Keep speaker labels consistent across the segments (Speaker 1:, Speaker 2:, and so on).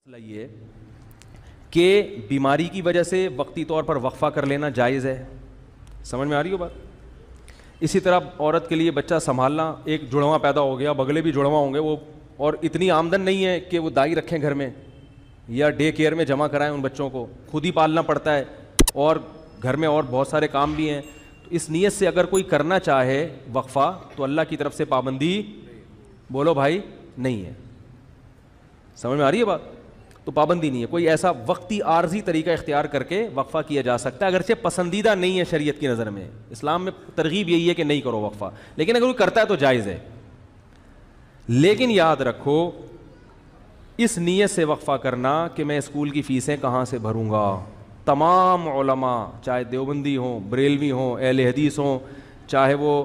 Speaker 1: مسئلہ یہ ہے کہ بیماری کی وجہ سے وقتی طور پر وقفہ کر لینا جائز ہے. سمجھ میں آ رہی ہو بات؟ اسی طرح عورت کے لیے بچہ سنبھالنا، ایک جڑواں پیدا ہو گیا، بگلے بھی جڑواں ہوں گے وہ، اور اتنی آمدن نہیں ہے کہ وہ دائی رکھیں گھر میں یا ڈے کیئر میں جمع کرائیں ان بچوں کو، خود ہی پالنا پڑتا ہے اور گھر میں اور بہت سارے کام بھی ہیں. تو اس نیت سے اگر کوئی کرنا چاہے وقفہ تو اللہ کی طرف سے پابندی بولو بھائی نہیں ہے. سمجھ میں آ رہی ہے بات؟ تو پابندی نہیں ہے، کوئی ایسا وقتی عارضی طریقہ اختیار کر کے وقفہ کیا جا سکتا ہے، اگرچہ پسندیدہ نہیں ہے شریعت کی نظر میں. اسلام میں ترغیب یہی ہے کہ نہیں کرو وقفہ، لیکن اگر کوئی کرتا ہے تو جائز ہے. لیکن یاد رکھو اس نیت سے وقفہ کرنا کہ میں اسکول کی فیسیں کہاں سے بھروں گا. تمام علماء چاہے دیوبندی ہوں، بریلوی ہوں، اہل حدیث ہوں، چاہے وہ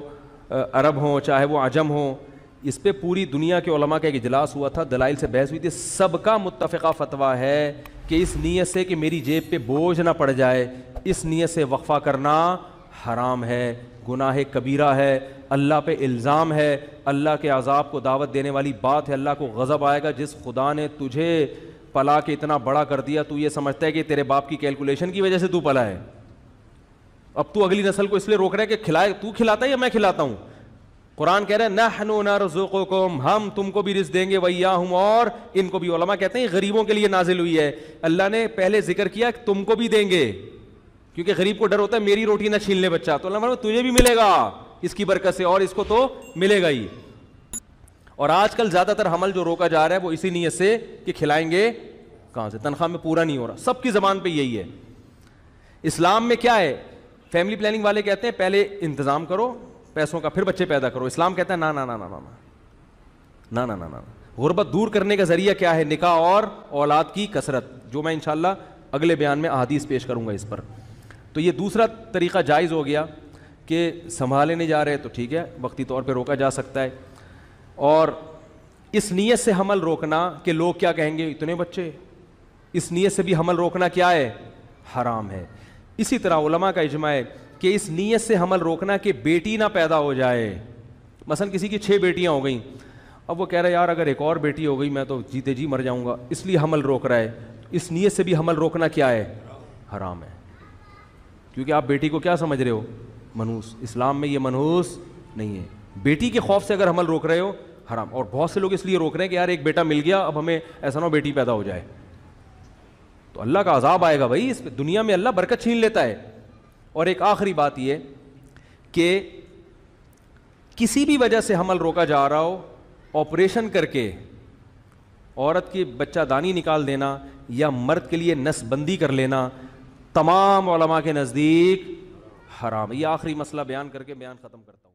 Speaker 1: عرب ہوں چاہے وہ عجم ہوں، اس پہ پوری دنیا کے علماء کا ایک اجلاس ہوا تھا، دلائل سے بحث ہوئی تھی. سب کا متفقہ فتویٰ ہے کہ اس نیت سے کہ میری جیب پہ بوجھ نہ پڑ جائے، اس نیت سے وقفہ کرنا حرام ہے، گناہ کبیرہ ہے، اللہ پہ الزام ہے، اللہ کے عذاب کو دعوت دینے والی بات ہے. اللہ کو غضب آئے گا. جس خدا نے تجھے پلا کے اتنا بڑا کر دیا، تو یہ سمجھتا ہے کہ تیرے باپ کی کیلکولیشن کی وجہ سے تو پلا ہے، اب تو اگلی نسل کو اس لیے روک رہا ہے کہ کھلائے، تو کھلاتا ہے یا میں کھلاتا ہوں. قرآن کہہ رہا ہے نحن نرزقکم، ہم تم کو بھی رزق دیں گے، وإیاہم، اور ان کو بھی. علماء کہتے ہیں یہ غریبوں کے لیے نازل ہوئی ہے. اللہ نے پہلے ذکر کیا کہ تم کو بھی دیں گے، کیونکہ غریب کو ڈر ہوتا ہے میری روٹی نہ چھین لے بچہ، تو اللہ فرماتا ہے تجھے بھی ملے گا اس کی برکت سے، اور اس کو تو ملے گا ہی. اور آج کل زیادہ تر حمل جو روکا جا رہا ہے وہ اسی نیت سے کہ کھلائیں گے کہاں سے، تنخواہ میں پورا نہیں ہو رہا. سب کی زبان پہ یہی ہے. اسلام میں کیا ہے؟ فیملی پلاننگ والے کہتے ہیں پہلے انتظام کرو پیسوں کا، پھر بچے پیدا کرو. اسلام کہتا ہے نا نا نا نا نا نا نا نا نا. غربت دور کرنے کا ذریعہ کیا ہے؟ نکاح اور اولاد کی کثرت، جو میں انشاءاللہ اگلے بیان میں احادیث پیش کروں گا اس پر. تو یہ دوسرا طریقہ جائز ہو گیا کہ سنبھالے نہیں جا رہے تو ٹھیک ہے، وقتی طور پہ روکا جا سکتا ہے. اور اس نیت سے حمل روکنا کہ لوگ کیا کہیں گے اتنے بچے، اس نیت سے بھی حمل روکنا کیا ہے؟ حرام ہے. اسی طرح علماء کا اجماع ہے کہ اس نیت سے حمل روکنا کہ بیٹی نہ پیدا ہو جائے. مثلا کسی کی 6 بیٹیاں ہو گئیں، اب وہ کہہ رہا ہے یار اگر ایک اور بیٹی ہو گئی میں تو جیتے جی مر جاؤں گا، اس لیے حمل روک رہا ہے. اس نیت سے بھی حمل روکنا کیا ہے؟ حرام ہے. کیونکہ آپ بیٹی کو کیا سمجھ رہے ہو؟ منحوس. اسلام میں یہ منحوس نہیں ہے. بیٹی کے خوف سے اگر حمل روک رہے ہو حرام. اور بہت سے لوگ اس لیے روک رہے ہیں کہ یار ایک بیٹا مل گیا، اب ہمیں ایسا نہ ہو بیٹی پیدا ہو جائے تو اللہ کا عذاب آئے گا. بھائی اس دنیا میں اللہ برکت چھین لیتا ہے. اور ایک آخری بات یہ کہ کسی بھی وجہ سے حمل روکا جا رہا ہو، آپریشن کر کے عورت کی بچہ دانی نکال دینا یا مرد کے لیے نس بندی کر لینا، تمام علماء کے نزدیک حرام. یہ آخری مسئلہ بیان کر کے بیان ختم کرتا ہوں.